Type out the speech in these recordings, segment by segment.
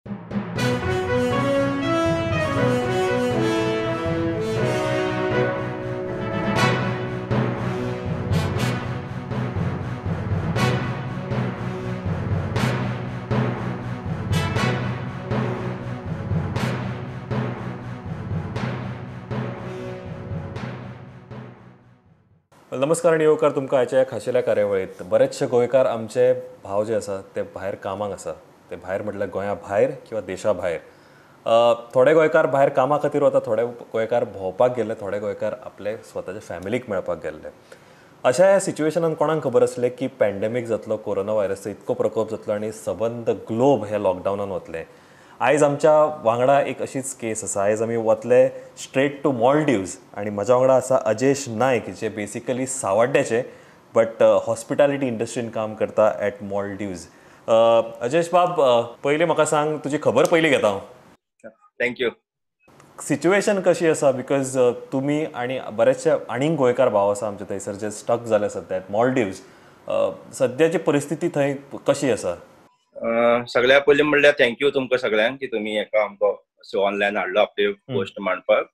नमस्कार आणि येवकार तुमकां आयच्या ह्या खाशेल्या कार्यावळीत. बरेचशे गोंयकार आमचे भाव जे आसा ते भायर कामाक आसा. ते भायर म्हटल्यार गोंया भायर किंवा देशा भायर. थोडे गोंयकार भायर कामा खातीर वता, थोडे गोंयकार भोंवपाक गेले, थोडे गोंयकार आपले स्वताच्या फॅमिलीक मेळपाक गेल्ले. अशा ह्या सिच्युएशनान कोणाक खबर आसलें की पॅन्डेमीक जातलो, कोरोना व्हायरसचो इतको प्रकोप जातलो आनी सबंद ग्लोब हे लॉकडावनान वतले. आयज आमच्या वांगडा एक अशीच केस आसा. आयज आमी वतले स्ट्रेट टू मॉलडिव्ज आणि म्हज्या वांगडा आसा अजेश नायक, जे बेसिकली सावड्ड्याचे बट हॉस्पिटॅलिटी इंडस्ट्रीन काम करता एट मॉलडिव्ज. अजेश बाब, पयलीं म्हाका सांग, तुजी खबर पयलीं घेता हांव. थँक्यू. सिच्युएशन कशी आसा? बिकॉज तुमी आणि बरेचशे आनीक गोंयकार भाव आसा आमचे थंयसर जे स्टक जाले सद्या एट मॉलडिव्ज. सद्याची परिस्थिती थंय कशी आसा? सगळ्या पयलीं म्हणल्यार थँक्यू तुमकां सगळ्यांक की तुमी हेका आमकां ऑनलायन हाडलो आपली पोस्ट मांडपाक.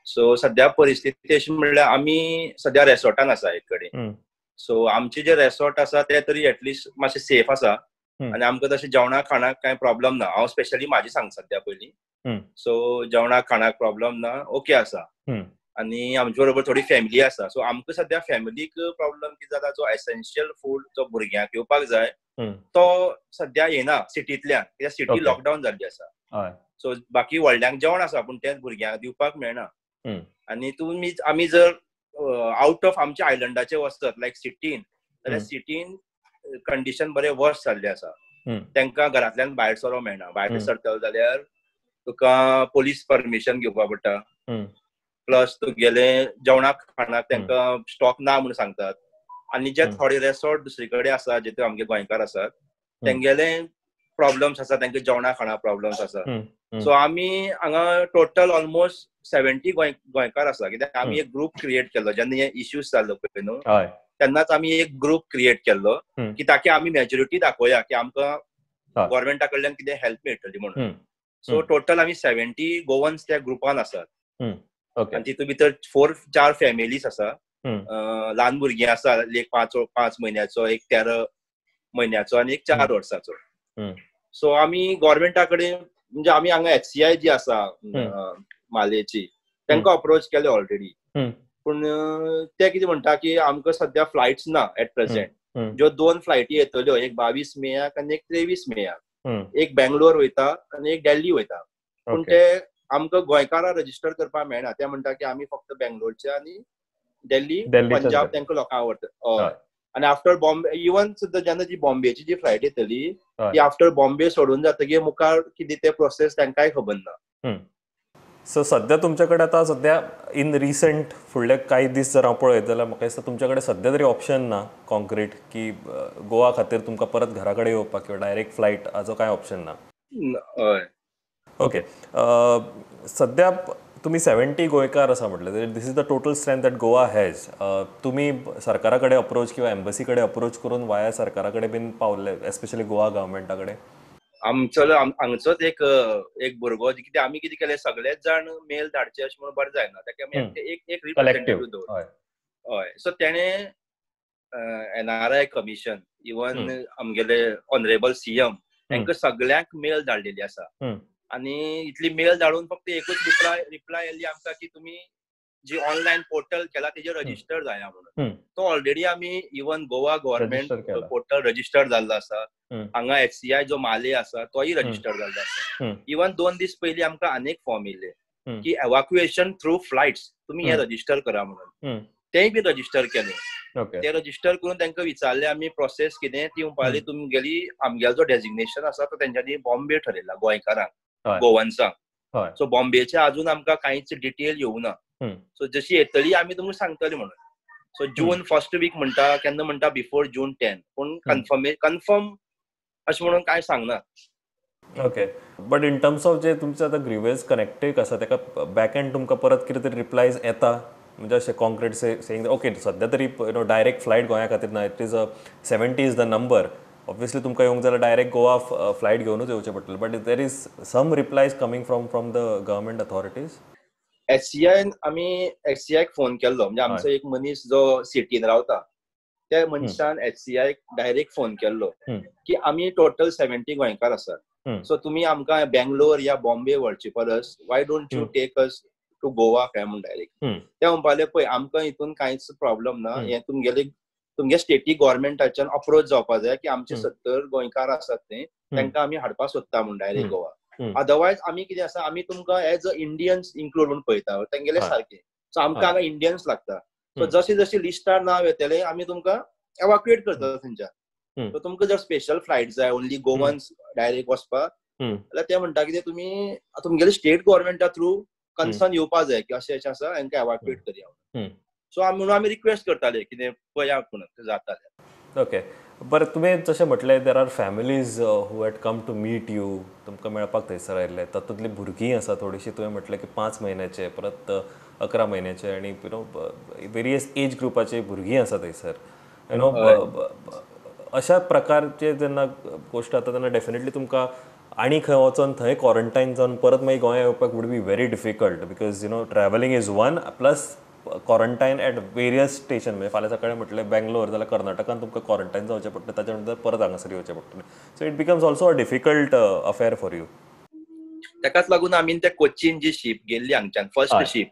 सो सद्या परिस्थिती अशी म्हणल्यार आमी सद्या रेसॉर्टान आसा एक कडेन. सो आमचे जे रेसॉर्ट आसा ते तरी एटलिस्ट मातशे सेफ आसा आनी आमकां तशें जेवणाक खाणाक कांय प्रॉब्लेम ना. हांव स्पेशली म्हाजी सांग सद्या पयलीं. सो जेवणाक खाणाक प्रॉब्लेम ना, ओके आसा. आनी आमचे बरोबर थोडी फॅमिली आसा. सो आमकां सद्या फॅमिलीक प्रॉब्लेम कितें जाता, जो एसेन्शियल फूड जो भुरग्यांक येवपाक जाय तो सद्या येना सिटींतल्यान, कित्याक सिटी लॉकडावन जाल्ली आसा. सो बाकी व्हडल्यांक जेवण आसा पूण तें भुरग्यांक दिवपाक मेळना. आनी आमी जर आउट ऑफ आमच्या आयलंडाचे वचत लायक सिटीन, जाल्यार सिटीन कंडिशन बरें वर्स जाल्लें आसा. तांकां घरांतल्यान भायर सरोंक मेळना. भायर सरतलो जाल्यार तुका पुलीस परमिशन घेवपाक पडटा. प्लस तुगेले जेवणाक खाणाक तांकां स्टॉक ना म्हूण सांगतात. आनी जे थोडे रेसॉर्ट दुसरे कडेन आसा जितून आमगे गोंयकार आसात, तेंगेले प्रॉब्लेम्स आसा, तांकां जेवणा खाणा प्रॉब्लेम्स आसा. सो आमी हांगा टोटल ऑलमोस्ट 70 गोंयकार आसा, कित्याक आमी एक ग्रुप क्रिएट केल्लो. जेन्ना हे इश्यूज जाल्लो पळय न्हू, तेन्नाच आमी एक ग्रुप क्रिएट केल्लो की ताकी आमी मेजॉरिटी दाखोवया की आमकां गव्हर्मेंटा कडल्यान कितें हेल्प मेळटली म्हणून. सो टोटल आमी 70 गोवन्स त्या ग्रुपान आसात. आनी तितून भितर 4 फॅमिलीज आसा. ल्हान भुरगीं आसा, एक 5 म्हयन्याचो, एक 13 म्हयन्याचो आनी एक 4 वर्साचो. सो आमी गव्हर्मेंटा कडेन म्हणजे आमी हांगा HCI जी आसा मालेची, तांकां अप्रोच केले ऑलरेडी. पूण ते कितें म्हणटा की आमकां सद्या फ्लायट्स ना एट प्रेझेंट. ज्यो 2 फ्लायटी येतल्यो, एक 22 मेयाक आनी एक 23 मेयाक. एक बेंगलोर वयता आनी एक दिल्ली वयता. पूण ते आमकां गोंयकारां रजिस्टर करपाक मेळना. ते म्हणटा की आमी फक्त बेंगलोरचे आनी दिल्ली पंजाब तांकां लोकांक आवडटा. हय. आनी आफ्टर बॉम्बे, इवन सुद्दां जेन्ना जी बॉम्बेची जी फ्लायट येतली, ती आफ्टर बॉम्बे सोडून जातकीर मुखार कितें ते प्रोसेस तांकांय खबर ना. सो सध्या तुमचे कडेन आतां सध्या इन रिसंट फुडले कांय दीस जर हांव पळयत जाल्यार म्हाका दिसता तुमचे कडेन सध्या तरी ऑप्शन ना कॉन्क्रीट की गोवा खातीर तुमकां परत घरा कडेन येवपाक किंवा डायरेक्ट फ्लायट हाचो कांय ऑप्शन ना. हय. ओके. सध्या तुम्ही 70 गोंयकार आसा म्हटले, this is the total strength that Goa has. तुमी सरकारा कडेन अप्रोच किंवा एम्बसी कडेन अप्रोच करून वाया सरकारा कडेन बीन पावले, एस्पेशली गोवा गव्हर्मेंटा कडेन? हांगचोच एक भुरगो, कितें आमी कितें केलें, सगळेच जाण मेल धाडचे अशें म्हणून बरें जायना. ताका आमी एक रिप्रेझेंटेटिव्ह दवरलो. हय. सो तेणे NRI कमिशन, इवन आमगेले ऑनरेबल CM, तांकां सगळ्यांक मेल धाडलेली आसा. आनी इतली मेल धाडून फक्त एकूच रिप्लाय येयल्ली आमकां की तुमी जी ऑनलायन पोर्टल केला तेजेर रजिस्टर जाया म्हणून. तो ऑलरेडी आमी even Goa government portal register जाल्लो आसा. हांगा HCI जो माले आसा तोय रजिस्टर जाल्लो आसा. इवन 2 दीस पयलीं आमकां आनीक फॉर्म येयले की एवाक्युएशन थ्रू फ्लायट्स तुमी हे रजिस्टर करा म्हणून. तेय बी रजिस्टर केले. ते रजिस्टर करून तांकां विचारले आमी प्रोसेस कितें, ती म्हणपाली तुमगेली आमगेलो जो डेजिग्नेशन आसा तो तेंच्यांनी बॉम्बे ठरयला गोंयकारांक, गोवन्सांक. सो बॉम्बेचे अजून आमकां कांयच डिटेल येवना. सो जशी येतली आमी तुमकां सांगतली म्हणून. सो जून फर्स्ट वीक म्हणटा, केन्ना म्हणटा बिफोर जून 10. पूण कन्फर्म अशें म्हणून कांय सांगना. Okay. But in terms of जे तुमचे आतां ग्रीवेंस कनेक्टेड आसा ताका बॅक एंड तुमकां परत कितें तरी रिप्लायज येता, म्हणजे अशें कॉन्क्रीट सेईंग ओके सध्या तरी डायरेक्ट फ्लायट गोंया खातीर ना, it is 70 is the number, obviously तुमकां येवंक जाल्यार डायरेक्ट गोवा फ्लायट घेवनूच येवचें पडटलें, but there is some replies coming from the government authorities. एचसीआयन आमी एचसीआयक फोन केल्लो, म्हणजे आमचो एक मनीस जो सिटीन रावता त्या मनशान एचसीआयक डायरेक्ट फोन केल्लो की आमी टोटल 70 गोंयकार आसात, सो तुमी आमकां बेंगलोर या बॉम्बे व्हरचे परस why don't you take us to Goa काय म्हूण डायरेक्ट. ते म्हणपाले पळय आमकां हितून कांयच प्रॉब्लेम ना, हे तुमगे स्टेटी गव्हर्मेंटाच्यान अप्रोच जावपाक जाय की आमचे 70 गोंयकार आसात न्ही तांकां आमी हाडपाक सोदता म्हूण डायरेक्ट गोवा. अदरवायज आमी कितें आसा, आमी तुमकां एज अ इंडियन्स इन्क्लूड म्हणून पळयता, तेंगेले सारखे. सो आमकां हांगा इंडियन्स लागता. सो जशी जशी लिस्टार नांव येतले आमी तुमकां एवाक्युएट करता थंयच्यान. सो तुमकां जर स्पेशल फ्लायट जाय ओन्ली गोवन्स डायरेक्ट वचपाक जाल्यार ते म्हणटा कितें तुमी तुमगेले स्टेट गव्हर्मेंटा थ्रू कन्सर्न येवपा जाय की अशें आसा हांकां एवाक्युएट करया. सो म्हणून आमी रिक्वेस्ट करताले कितें पळयात म्हणून जातालें. ओके, बरें. तुमी जशें म्हटलें there are families who had come to meet you, तुमकां मेळपाक थंयसर आयिल्ले. तातूंतली भुरगीं आसा थोडीशीं, तुवें म्हटलें की 5 म्हयन्याचे, परत 11 म्हयन्याचे आनी वेरियस एज ग्रुपाची भुरगीं आसा थंयसर. अशा प्रकारचे जेन्ना गोश्ट जाता तेन्ना डेफिनेटली तुमकां आनी खंय वचोन थंय क्वॉरंटायन जावन परत मागीर गोंया येवपाक would be very difficult, because travelling is one plus quarantine at various station. म्हणजे फाल्यां सकाळीं म्हटलें बेंगलोर जाल्यार कर्नाटकान तुमकां क्वॉरंटायन जावचें पडटलें, ताच्या नंतर परत हांगासर येवचें पडटलें. So it becomes also a difficult affair for you. ताकाच लागून आमी त्या कोचीन जी शीप गेल्ली हांगच्यान फर्स्ट शीप,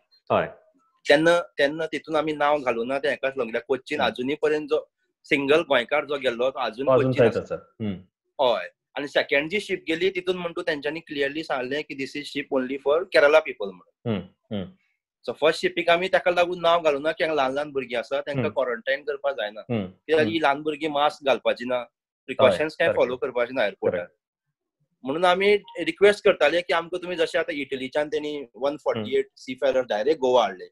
तेन्ना तितून आमी नांव घालूं ना. ते हेकाच लागून कोचीन अजुनी पर्यंत जो सिंगल गोंयकार जो गेल्लो तो अजून कोचीन आसा. हय. आनी सेकंड जी शीप गेली तितून म्हणटू तेंच्यांनी क्लियरली सांगलें की this is ship only for Kerala people म्हणून. सो फर्स्ट शिपीक आमी ताका लागून नांव घालूं ना की हांगा ल्हान ल्हान भुरगीं आसा तांकां क्वॉरंटायन करपाक जायना, कित्याक ही ल्हान भुरगीं मास्क घालपाची ना, प्रिकॉशन्स कांय फॉलो करपाचे ना एअरपोर्टार. म्हणून आमी रिक्वेस्ट करताले की आमकां तुमी जशें आतां इटलीच्यान तेणी 148 सी फेरर डायरेक्ट गोवा हाडले,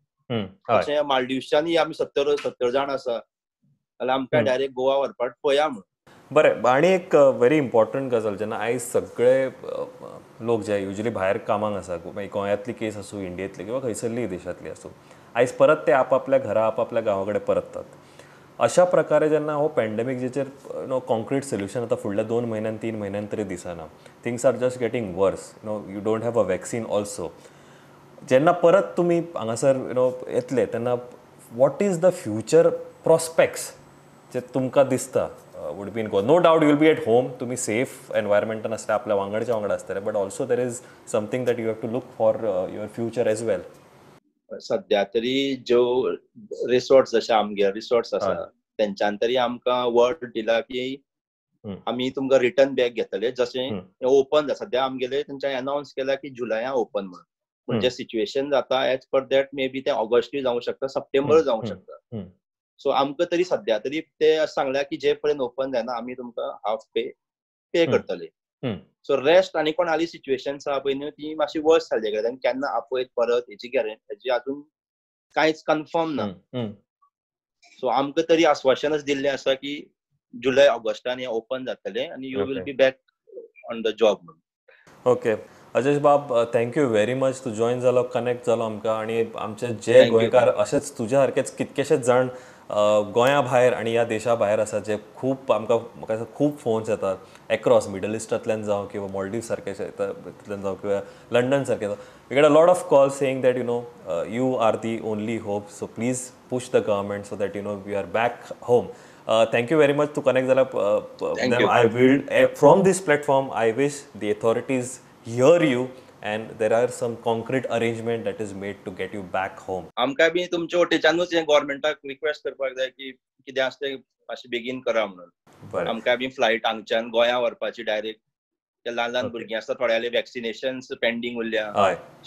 तशें मालदिव्सांनी आमी 70 जाण आसा जाल्यार आमकां डायरेक्ट गोवा व्हरपाक पळया म्हणून. बरें. आनी एक व्हेरी इम्पॉर्टंट गजाल, जेन्ना आयज सगळे लोक जे युजली भायर कामाक आसा, मागीर गोंयांतली केस आसूं, इंडियेंतली किंवा खंयसरलीय देशांतली आसूं, आयज परत ते आपापल्या घरा आपापल्या गांवा कडेन परततात. अशा प्रकारे जेन्ना हो पॅन्डेमीक जेचेर कॉन्क्रीट सोल्युशन आतां फुडल्या 2 म्हयन्यान 3 म्हयन्यान तरी दिसना, things are just getting worse. You don't have a vaccine also. जेन्ना परत तुमी हांगासर येतले तेन्ना what is the future prospects जे तुमकां दिसता would be in Goa? No doubt you will be at home, तुमी सेफ एनवायरमेंटान आसता, आपल्या वांगडच्या वांगडा आसतले, but also there is something that you have to look for your future as well. सध्या तरी ज्यो रिसॉर्ट्स जशे आमगे रिसॉर्ट्स आसा तेंच्यान तरी आमकां वर्ड दिला की आमी तुमकां रिटर्न बॅक घेतले, जशें ओपन सध्या आमगेले तेंच्यानी अनाउन्स केला की जुलया ओपन म्हणून. म्हणजे सिच्युएशन जाता as per that may be ते ऑगस्टूय जावंक शकता, सप्टेंबर जावंक शकता. सो आमकां तरी सध्या तरी ते सांगल्या की जे पर्यंत ओपन जायना आमी तुमकां हाफ पे करतले. सो रेस्ट आनी कोण आली सिच्युएशन्स आहा पळय न्हू ती मातशी वर्स जाली, केन्ना आपयत परत हेची अजून कांयच कन्फर्म ना. सो आमकां तरी आश्वासनच दिल्लें आसा की जुलय ऑगस्टान हे ओपन जातले आनी you will B back on the job म्हणून. ओके अजेश बाब, थँक्यू व्हेरी मच. तूं जॉईन जालो, कनेक्ट जालो आमकां, आनी आमचे जे गोंयकार अशेंच तुज्या सारकेच कितकेशेच जाण गोंया भायर आनी ह्या देशा भायर आसात, जे खूब आमकां म्हाका दिसता खूब फोन्स येतात एक्रॉस मिडल इस्टांतल्यान जावं किंवा मॉल्डीव सारकेच्या जावं किंवा लंडन सारके जावं. We get a lot of calls saying that you are the only hope. So please push the government so that we are back home. Thank you very much to connect them. I will from this platform I wish the authorities hear you and there are some concrete arrangement that is made to get you back home. आमकां B तुमच्या वटेच्यानूच हे गव्हर्मेंटाक request करपाक जाय की कितें आसा तें मातशें बेगीन करा म्हणून. आमकां बी फ्लायट हांगच्यान गोंया व्हरपाची डायरेक्ट. ते ल्हान ल्हान भुरगीं आसता, थोड्याले वॅक्सिनेशन्स पेंडींग उरल्या.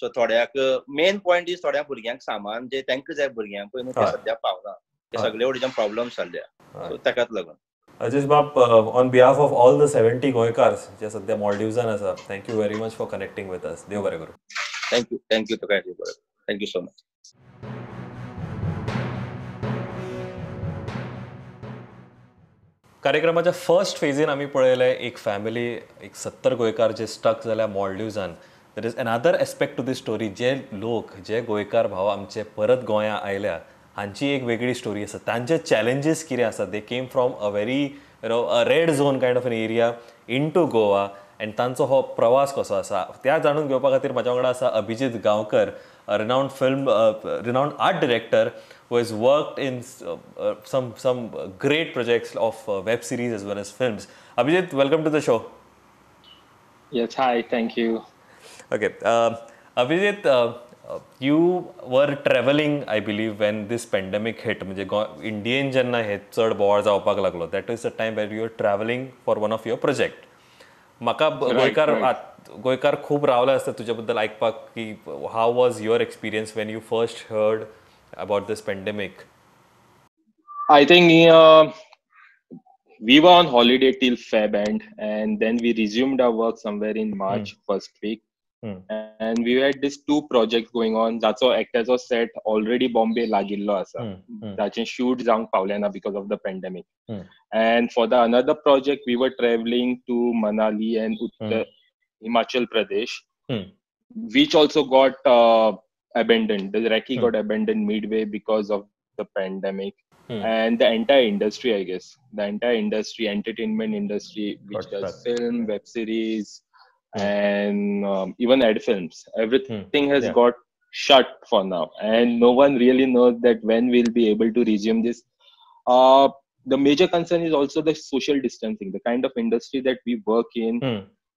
सो थोड्याक मेन पॉयंट इज थोड्या भुरग्यांक सामान जे तांकां जाय भुरग्यांक पळय न्हू ते सद्या पावना. ते सगळे वटेच्यान प्रॉब्लेम्स जाल्ल्या. सो ताकाच लागून. अजेश बाब, on behalf of all the 70 गोंयकार्स जे सद्या मॉल्डीव्सान आसा, thank you very much for connecting with us. देव बरें करूं. थँक्यू तुका देव बरें. Thank you so much. कार्यक्रमाच्या फर्स्ट फेजीन आमी पळयलें एक फॅमिली, एक 70 गोंयकार जे स्टक जाल्या मॉल्डीव्सान. There is another aspect to the story. जे लोक, जे गोंयकार भाव आमचे परत गोंया आयल्या, हांची एक वेगळी स्टोरी आसा. तांचे चॅलेंजीस कितें आसा, they came from a very a red zone kind of an area into Goa and तांचो हो प्रवास कसो आसा त्या जाणून घेवपा खातीर म्हाज्या वांगडा आसा Abhijit Gaonkar, renowned art director who has worked in some great projects of web series as well as films. Abhijit, welcome to the show. Yes, hi, thank you. Okay, Abhijit, you were traveling, I believe, when this pandemic hit. म्हणजे इंडियेन जेन्ना हे चड बोवाळ जावपाक लागलो, that is the time where you were traveling for one of your project. म्हाका गोंयकार खूब रावले आसता तुज्या बद्दल आयकपाक की how was your experience when you first heard about this pandemic. I think we were on holiday till Feb end, and then we resumed our work somewhere in March first week. And we had these two projects going on. That's our actors set already Bombay lagillo asa. That's shoot जावंक पावलेना because of the pandemic. And for the another project, we were traveling to Manali and Himachal Pradesh, which also got abandoned. The Recce got abandoned midway because of the pandemic. And the entire industry, I guess, the entire industry, entertainment industry, which does film, web series, and even ad films, everything has got shut for now. And no one really knows that when we'll be able to resume this. The major concern is also the social distancing, the kind of industry that we work in,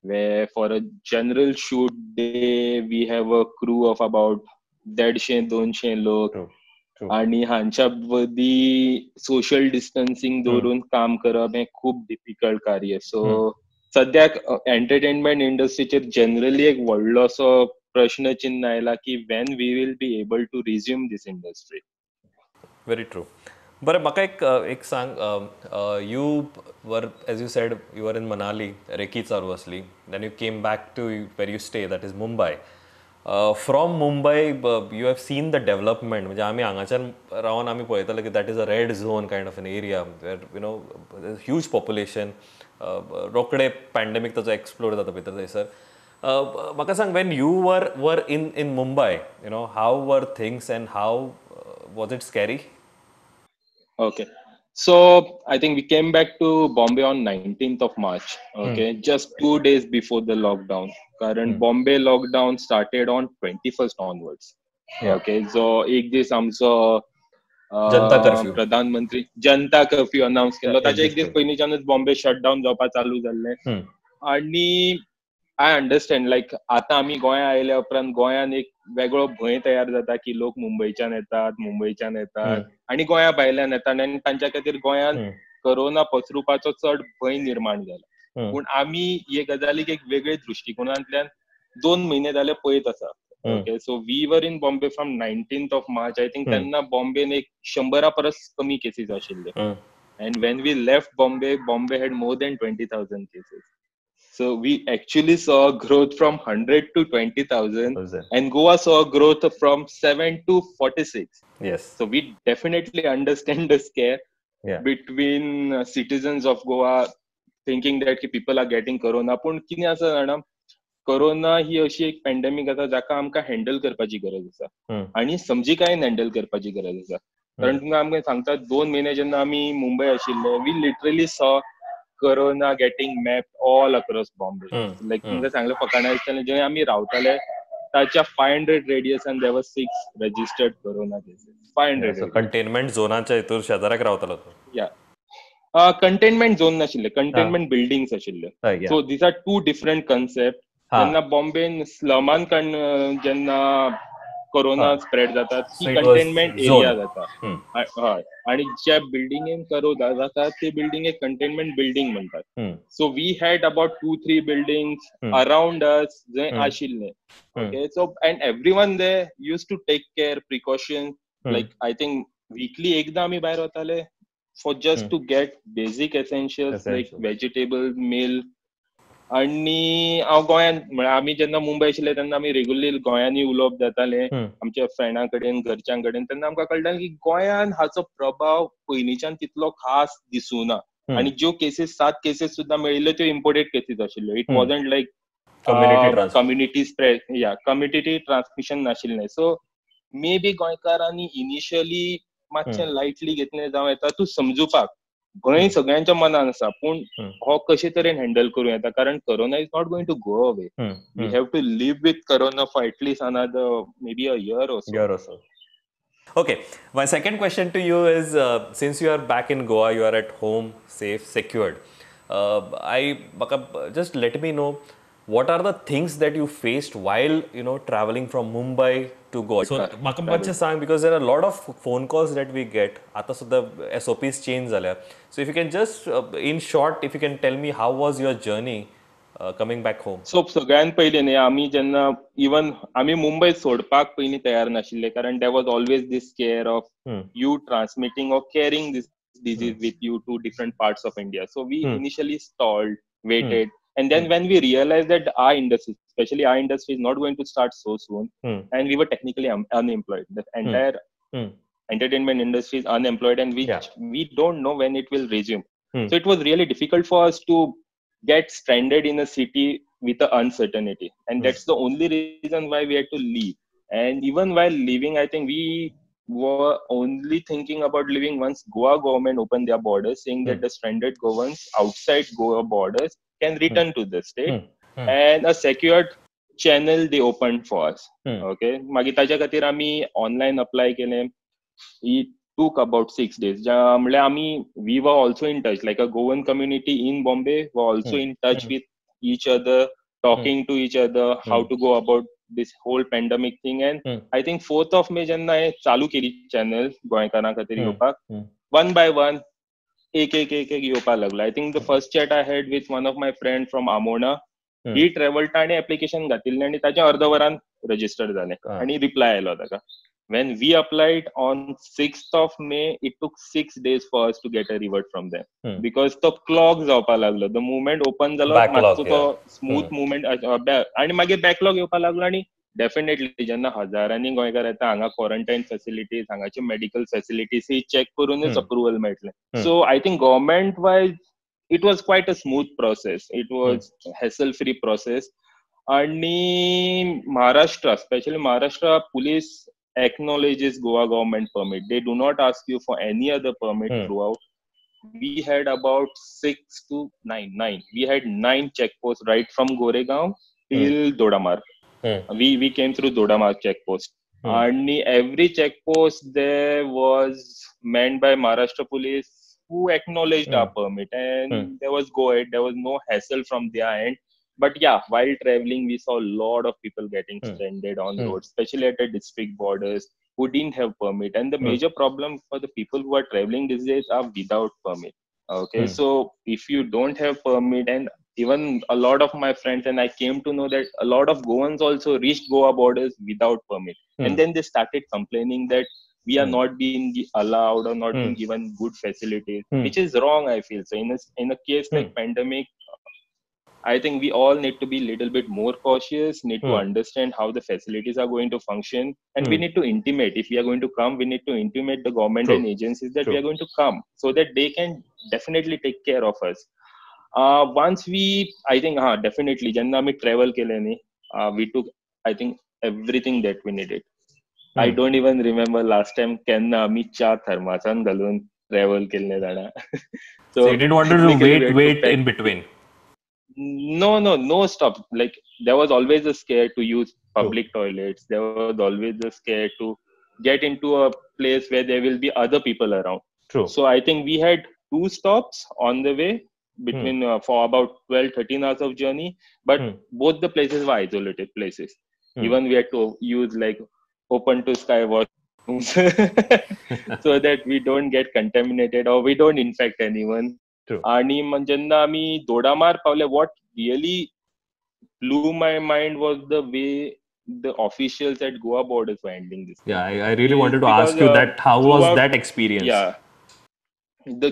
where for a general shoot day, we have a crew of about 150-200 lok. आणि हांच्या मदीं social distancing दवरून काम करप हें खूब difficult कार्य. सो सद्याक एंटरटेनमेंट इंडस्ट्रीचेर जनरली एक व्हडलो असो प्रश्न चिन्ह आयला की when we will be able to resume this industry. Very true. बरें, म्हाका एक सांग, you were as you said you were in Manali, recce चालू आसली, then you came back to where you stay, that is Mumbai. From Mumbai you have seen the development. म्हणजे आमी हांगाच्यान रावन आमी पळयताले की that is a red zone kind of an area where you know huge population. रोखडे पॅन्डेमीक ताचो explore जाता भितर थंयसर. म्हाका सांग, when you were in Mumbai, you know how were things and how was it scary? Okay. So I think we came back to Bombay on 19th of March. Okay, just 2 days before the lockdown. Current Bombay lockdown started on 21st onwards. Okay, so एक दीस आमचो जनता curfew, प्रधानमंत्री जनता curfew announce केलो. ताचे एक दीस पयलींच्यानूच Bombay shutdown जावपाक चालू जाल्लें. आनी I understand, लायक आतां आमी गोंया आयल्या उपरांत गोंयान एक वेगळो भंय तयार जाता की लोक मुंबयच्यान येतात आनी गोंया भायल्यान येतात, आनी तांच्या खातीर गोंयान कोरोना पसरुपाचो चड भंय निर्माण जाला. पूण आमी हे गजालीक एक वेगळे दृश्टिकोनांतल्यान 2 म्हयने जाले पळयत आसा. Okay, so we were in Bombay from 19th of March. I think तेन्ना बॉम्बेन एक 100 परस कमी केसीस आशिल्ले. And when we left Bombay had more than 20,000 cases. So we actually saw a growth from 100 to 20,000, and Goa saw a growth from 7 to 46. Yes. So we definitely understand the scare between citizens of Goa thinking that people are getting corona. पण कितें आसा जाणा, corona ही अशी एक pandemic आसा जाका आमकां handle करपाची गरज आसा आनी समजिकायेन हँडल करपाची गरज आसा. कारण तुमकां आमकां सांगता, 2 म्हयने जेन्ना आमी मुंबय आशिल्ले, we literally saw Corona getting mapped all across Bombay. Like तुमकां सांगलें, फकाणा आसताले जे आमी रावताले ताच्या 500 radius and there were 6 registered corona cases. 500. Containment झोनाच्या हितूर शेजाऱ्याक रावतालो तो. कंटेनमेंट झोन नाशिल्ले, कंटेनमेंट बिल्डिंग्स आशिल्ले. So these are 2 different concept. जेन्ना बॉम्बेन स्लमान जेन्ना कोरोना स्प्रेड जाता ती कंटेनमेंट एरिया जाता. हय, आणि ज्या बिल्डिंगेन कोरोना जाता ते बिल्डिंगेक कंटेनमेंट बिल्डिंग म्हणटात. So we had about 2-3 buildings around us जे आशिल्ले. Okay, so and everyone they use to take care, precaution. Like I think weekly एकदा आमी भायर वताले for just to get basic essentials like vegetable, milk. आणि हांव गोंयान, म्हळ्यार आमी जेन्ना मुंबय आशिल्ले तेन्ना आमी रेग्युलरली गोंयांनी उलोवप जाताले आमच्या फ्रेंडा कडेन, घरच्यां कडेन. तेन्ना आमकां कळटालें की गोंयान हाचो प्रभाव पयलींच्यान तितलो खास दिसूना. आनी ज्यो केसीस 7 केसीस सुद्दां मेळिल्ल्यो त्यो इम्पोर्टेड केसीस आशिल्ल्यो. It wasn't like community spread, community transmission नाशिल्लें. सो मे बी गोंयकारांनी इनिशियली मातशें लायटली घेतलें जावं येता तूं समजुपाक. गोंय सगळ्यांच्या मनान आसा, पूण हो कशे तरेन हँडल करूं येता, कारण corona is not going to go away. We have to live with corona for at least another maybe a year or so. Okay, my second question to you is, since you are back in Goa, you are at home, safe, secured. Just let me know, what are the things that you faced while traveling from Mumbai to Goa? So म्हाका मातशें सांग, because there are a lot of phone calls that we get. आता सुद्धा SOPs change झाल्या. So if you can just in short, if you can tell me how was your journey coming back home? सो सगळ्यान पयलीं न्ही आमी जेन्ना even आमी मुंबय सोडपाक पयलीं तयार नाशिल्ले, कारण there was always this care of you transmitting or carrying this disease with you to different parts of India. So we initially stalled, waited, and then when we realized that our industry, especially our industry, is not going to start so soon, and we were technically unemployed. The entire entertainment industry is unemployed, and we don't know when it will resume. So it was really difficult for us to get stranded in a city with the uncertainty, and that's the only reason why we had to leave. And even while leaving, I think we were only thinking about leaving once Goa government opened their borders, saying that the stranded Goans outside Goa borders can return to the state, and a secured channel they opened for us. Okay, मागीर ताच्या खातीर आमी online apply केलें. It took about 6 days. We were also in touch, like a Goan community in Bombay were also in touch with each other, talking to each other, how to go about this whole pandemic thing. And I think 4th of May जेन्ना हांवें चालू केली channel गोंयकारां खातीर येवपाक, one by one एक येवपाक लागलो. I think the first chat I had with one of my friend from Amona, he traveled, ताणें एप्लिकेशन घातिल्लें आनी ताच्या अर्द वरान रजिस्टर जालें आनी रिप्लाय आयलो ताका. When we applied on 6th of May, it took 6 days for us to get a revert from them, because the clock जावपाक लागलो. The movement open जालो, मातसो तो स्मूथ movement आनी मागीर बॅकलॉग येवपाक लागलो. आनी डेफिनेटली जेन्ना हजारांनी गोंयकार येता हांगा क्वारंटायन फॅसिलिटीज, हांगाचे मेडिकल फॅसिलिटीज ही चॅक करूनच अप्रुवल मेळटलें. So I think government wise it was quite a smooth process. It was hassle free process. And Maharashtra, especially Maharashtra police, acknowledges Goa government permit. They do not ask you for any other permit throughout. We had about 6 to 9. We had 9 checkposts right from Goregaon till Dodamar. We came through Dodamar checkpost. And every checkpost there was manned by Maharashtra police, who acknowledged our permit, and there was go ahead. There was no hassle from their end. But yeah, while traveling, we saw a lot of people getting stranded on roads, especially at the district borders, who didn't have permit. And the major problem for the people who are traveling these days are without permit. Okay, so if you don't have permit, and even a lot of my friends, and I came to know that a lot of Goans also reached Goa borders without permit, and then they started complaining that we are not being allowed or not being given good facilities, which is wrong, I feel. So in a case like pandemic, I think we all need to be a little bit more cautious, need to understand how the facilities are going to function, and we need to intimate. If we are going to come, we need to intimate the government and agencies that we are going to come, so that they can definitely take care of us. Once we, I think, definitely, jenna we travel keleni, we took, I think, everything that we needed. I don't even remember last time केन्ना आमी च्या थर्मासान घालून travel केल्ले जाणा. So you didn't want to wait in between. No stop. Like, there was always a scare to use public toilets. There was always a scare to get into a place where there will be other people around. True. So I think we had 2 stops on the way between for about 12-13 hours of journey, but both the places were isolated places. Even we had to use like open to sky washrooms so that we don't get contaminated or we don't infect anyone. आणि जेन्ना आमी दोडामार Pawle, what really blew my mind was the way the officials at Goa borders were handling this. Yeah, I really wanted to ask you that. How was that experience? Yeah,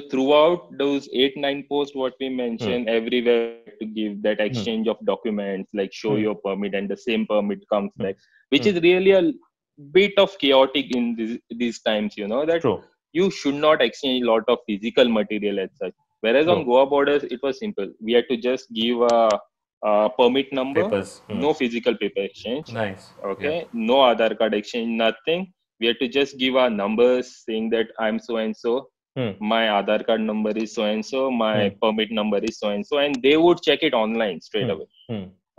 throughout those 8-9 posts what we mentioned, everywhere to give that exchange of documents, like show your permit, and the same permit comes back, which is really a bit of chaotic in these times, you know, that you should not exchange a lot of physical material as such. Whereas on Goa borders, it was simple. We had to just give a permit number, no physical paper exchange. Nice. Okay, no Aadhaar card exchange, nothing. We had to just give our numbers saying that I'm so and so. my Aadhaar card number is so and so, my permit number is so and so, and they would check it online straight away.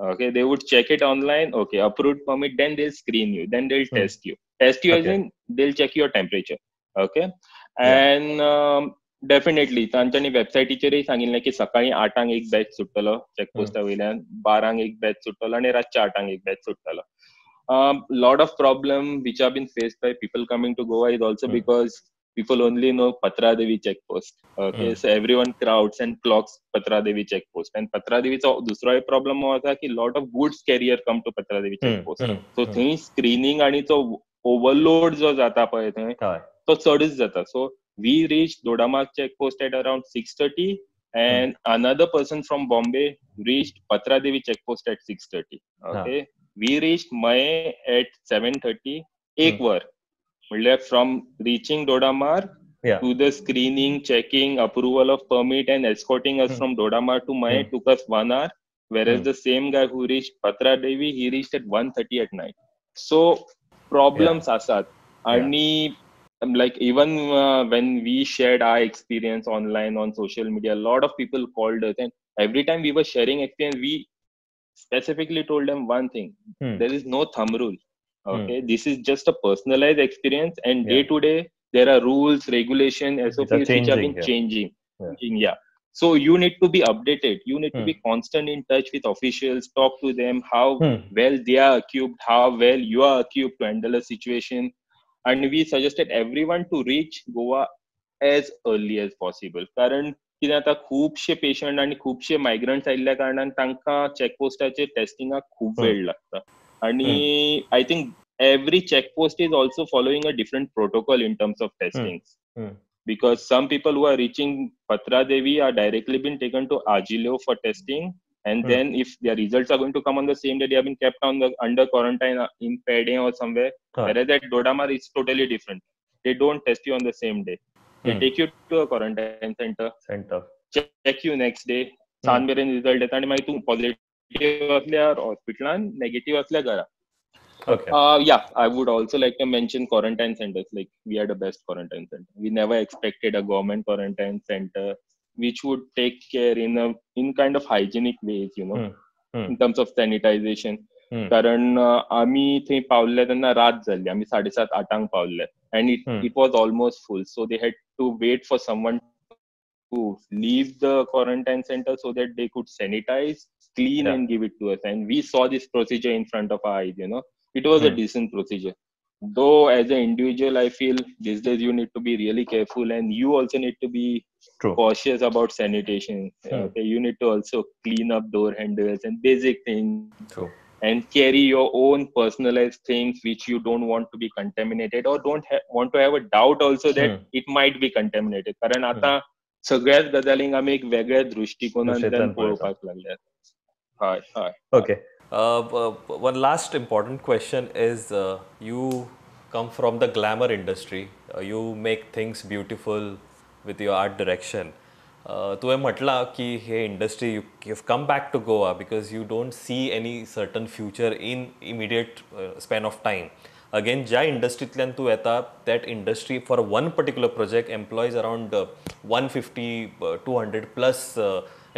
Okay, they would check it online. Okay, approved permit. Then they'll screen you. Then they'll test you. Test you as in they'll check your temperature. Okay, and definitely तांच्यांनी वेबसायटीचेरय सांगिल्लें की सकाळी 8 एक batch सुट्टलो चॅकपोस्टा वयल्यान, 12 एक batch सुट्टलो आनी रातच्या 8 एक batch सुट्टलो. Lot of problem which have been faced by people coming to Goa is also because people only know Patra Devi checkpost. Okay, so everyone crowds and clocks Patra Devi checkpost. And Patra Deviचा दुसरो एक problem होता की lot of goods carrier come to Patra Devi checkpost. So थंय screening आणि तो overload जो जाता पळय थंय तो चडच जाता. So we reached Dodama checkpost at around 6:30 and another person from Bombay reached Patra Devi checkpost at 6:30. Okay, we reached Maye at 7:30. एक वर म्हणजे from reaching Dodamar to the screening, checking, approval of permit and escorting us from Dodamar to Maye took us 1 hour, whereas the same guy who reached Patra Devi, he reached at 1:30 at night. So problems asat. And like even when we shared our experience online on social media, a lot of people called us, and every time we were sharing experience, we specifically told them one thing: there is no thumb rule. Okay, this is just a personalized experience, and day to day there are rules, regulation, SOPs which have been changing. So you need to be updated. You need to be constant in touch with officials, talk to them how well they are equipped, how well you are equipped to handle a situation. And we suggested everyone to reach Goa as early as possible. कारण कितें आता खुबशे patient आणि खुबशे migrants आयिल्ल्या कारणान तांकां चॅकपोस्टाचेर टेस्टिंगाक खूब वेळ लागता. आणि I think every checkpost is also following a different protocol in terms of testing. Because some people who are reaching Patra Devi are directly been taken to Ajileo for testing, and then if their results are going to come on the same day, they have been kept on under quarantine in Pede or somewhere. Whereas at Dodamar it's totally different. They don't test you on the same day. They take you to a quarantine center, check you next day, सांज मेरेन result येता आनी मागीर तूं positive असल्यार हॉस्पिटलान, negative असल्यार घरा. I would also like to mention quarantine centers. Like we had a best quarantine center. We never expected a government quarantine center which would take care in kind of hygienic ways, you know, in terms of sanitization. कारण आम्ही थंय पावल्ले तेन्ना रात जाल्ली, आमी 7:30-8 पावल्ले, and it was almost full, so they had to wait for someone to leave the quarantine center so that they could sanitize, clean and give it to us. And we saw this procedure in front of our eyes, you know. It was a decent procedure. Though as an individual, I feel these days you need to be really careful, and you also need to be cautious about sanitation. Okay, you need to also clean up door handles and basic things. And carry your own personalized things which you don't want to be contaminated, or don't want to have a doubt also that it might be contaminated. कारण आता सगळ्याच गजालींक आमी एक वेगळ्या दृष्टिकोनांतल्यान पळोवपाक लागल्यात. Okay. One last important question is, you come from the glamour industry. You make things beautiful with your art direction. तुवें म्हटलां की हे industry you've come back to Goa because you don't see any certain future in immediate span of time. Again, ज्या इंडस्ट्रींतल्यान तूं येता, that industry for one particular project employs around 150-200 plus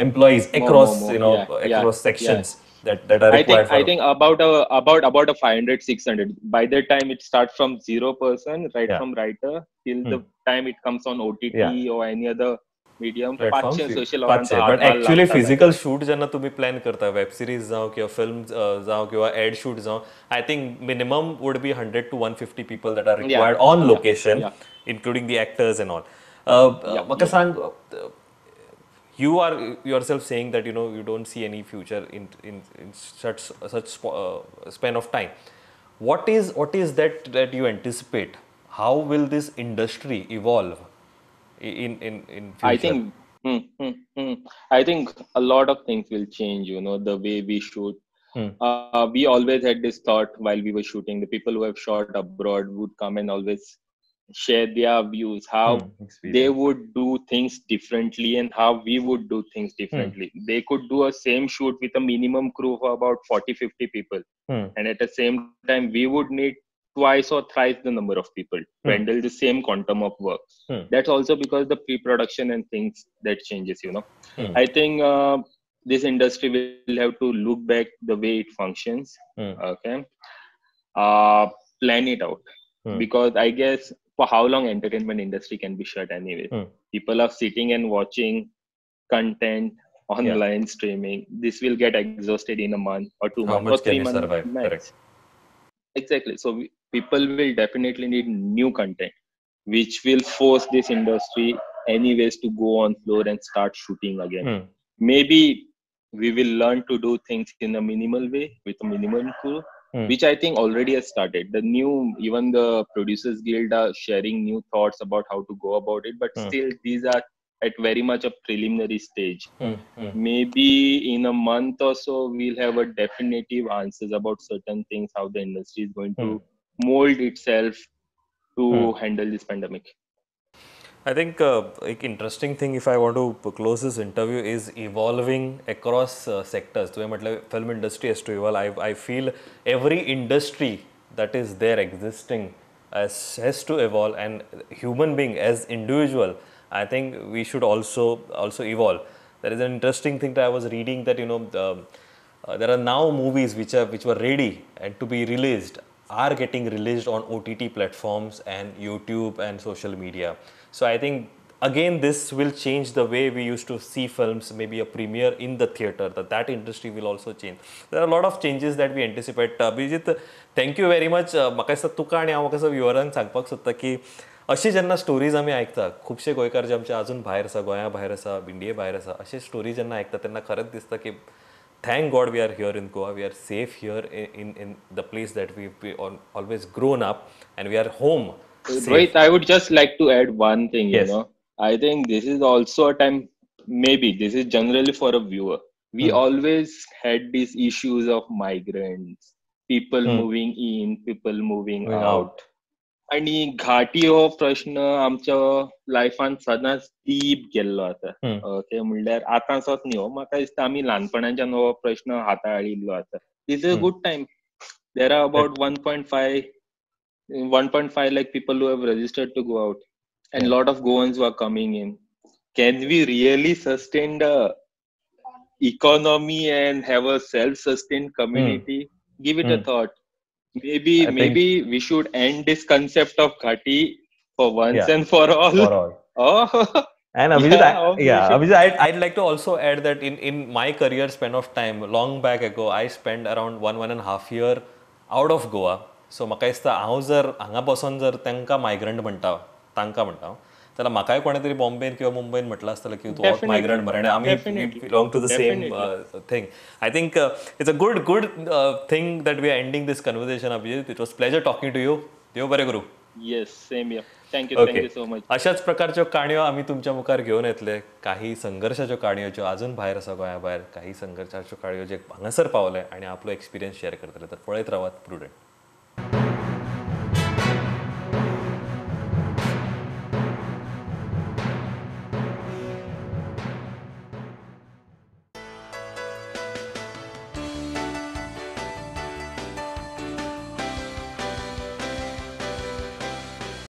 employees across across sections. That are required. I think about a 500-600. By that time, it starts from 0% from writer till the time it comes on OTT or any other medium. But actually physical shoot जेन्ना तुम्ही plan करता, web series जावं किंवा film जावं किंवा ad shoot जावं, I think minimum would be 100 to 150 people that are required on location, including the actors and all. म्हाका सांग, you are yourself saying that you don't see any future in such span of time. What is that you anticipate? How will this industry evolve in future? I think a lot of things will change, the way we shoot. We always had this thought while we were shooting. The people who have shot abroad would come and always share their views, how they would do things differently and how we would do things differently. They could do a same shoot with a minimum crew of about 40-50 people, and at the same time we would need twice or thrice the number of people to handle the same quantum of work. That's also because the pre-production and things that changes, I think this industry will have to look back the way it functions, okay, plan it out, because I guess for how long entertainment industry can be shut anyway. People are sitting and watching content online streaming. This will get exhausted in a month or 2 How months or much can 3 you months survive? max. Correct. Exactly. So people will definitely need new content, which will force this industry anyways to go on floor and start shooting again. Maybe we will learn to do things in a minimal way with a minimal crew, which I think already has started. Even the Producers Guild are sharing new thoughts about how to go about it, but still these are at very much a preliminary stage. Maybe in a month or so, we'll have a definitive answers about certain things, how the industry is going to mold itself to handle this pandemic. I think interesting thing, if I want to close this interview, is evolving across sectors. तुम्ही म्हटलं film industry has to evolve. I feel every industry that is there existing has to evolve, and human being as individual, I think we should also evolve. There is an interesting thing that I was reading, that there are now movies which were ready and to be released are getting released on OTT platforms and YouTube and social media. So I think again this will change the way we used to see films, maybe a premiere in the theater, that industry will also change. There are a lot of changes that we anticipate. Abhijit, thank you very much. म्हाका दिसता तुका आनी हांव म्हाका विवरान सांगपाक सोदता की अशी जेन्ना स्टोरीज आमी आयकता, खुबशे गोंयकार जे आमचे अजून भायर आसा, गोंया भायर आसा, इंडिये भायर आसा, अशे स्टोरी जेन्ना आयकता तेन्ना खरेंच दिसता की thank God we are here in Goa. We are safe here in the place that we've always grown up, and we are home. Right. I would just like to add one thing, I think this is also a time, maybe this is generally for a viewer. We always had these issues of migrants, people moving in, people moving out. आणि घाटी हो प्रश्न आमच्या लायफान सदांच deep गेल्लो आसा. Okay, म्हणल्यार आतांचोच न्ही हो, म्हाका दिसता आमी ल्हानपणाच्यान हो प्रश्न हाताळिल्लो आसा. This is a good time. There are about 1.5 lakh people who have registered to go out, and lot of Goans who are coming in. Can we really sustain the economy and have a self-sustained community? Give it a thought. Maybe we should end this concept of Ghati for once and for all. Oh, and Abhijit, I'd like to also add that in my career span of time, long back ago, I spent around 1.5 year out of Goa. So म्हाका दिसता हांव जर हांगा बसून जर तांकां migrant म्हणटा, तांकां म्हणटा, जाल्यार म्हाकाय कोणे तरी बॉम्बेन किंवा मुंबईन म्हटलं आसतलें की तूं वॉट मायग्रंट मरे, आमी belong to the same thing. I think it's a good thing that we are ending this conversation. Abhijit, it was pleasure talking to you. देव बरें करूं. Yes, same here. Thank you so much. अशाच प्रकारच्यो काणयो आमी तुमच्या मुखार घेवन येतले. काही संघर्षाच्यो काणयो ज्यो अजून भायर आसा गोंया भायर, काही संघर्षाच्यो काणयो जे हांगासर पावले आनी आपलो एक्सपिरियन्स शेअर करतले. तर पळयत रावात प्रुडंट.